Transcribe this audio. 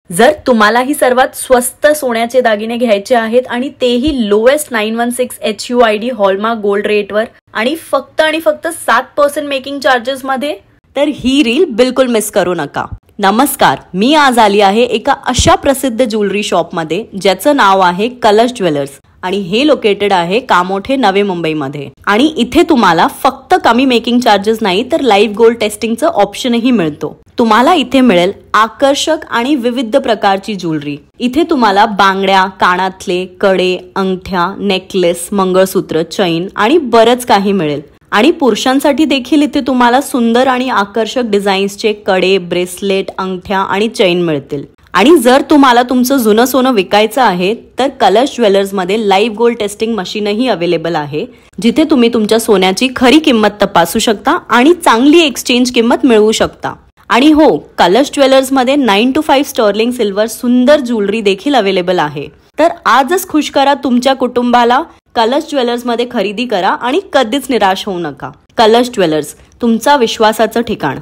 जर तुम्हालाही सर्वात स्वस्त सोन्याचे दागिने घ्यायचे आहेत आणि तेही लोएस्ट 916 HUID हॉलमार्क गोल्ड रेटवर आणि फक्त 7% मेकिंग चार्जेस मध्ये, तर ही रील बिलकुल मिस करू नका। नमस्कार, मी आज आली आहे एका अशा प्रसिद्ध ज्वेलरी शॉपमध्ये ज्याचं नाव आहे कलश ज्वेलर्स आणि हे लोकेटेड आहे कामोठे नवी मुंबईमध्ये। आणि इथे तुम्हाला फक्त कमी मेकिंग चार्जेस नाही तर लाईव्ह गोल्ड टेस्टिंगचं ऑप्शनही मिळतो। तुम्हाला इथे मिळेल आकर्षक आणि विविध प्रकारची ज्वेलरी। इथे तुम्हाला बांगड्या, कानातले, कडे, अंगठ्या, नेकलेस, मंगळसूत्र, चैन आणि बरंच काही मिळेल। आणि पुरुषांसाठी देखील इथे तुम्हाला सुंदर आणि आकर्षक डिझाईन्सचे कडे, ब्रेसलेट, अंगठ्या आणि चैन मिळतील। आणि जर तुम्हाला तुमचं जुनं सोनं विकायचं आहे तर कलश ज्वेलर्स मध्ये लाईव्ह गोल्ड टेस्टिंग मशीनही अवेलेबल आहे, जिथे तुम्ही तुमच्या सोन्याची खरी किंमत तपासू शकता आणि चांगली एक्सचेंज किंमत मिळवू शकता। आणि हो, कलश ज्वेलर्स मध्ये 9 to 5 स्टर्लिंग सिल्वर सुंदर ज्वेलरी देखील अवेलेबल आहे। तर आजच खुश करा तुमच्या कुटुंबाला, कलश ज्वेलर्स मध्ये खरेदी करा आणि कधीच निराश होऊ नका। कलश ज्वेलर्स, तुमचा विश्वासाचं ठिकाण।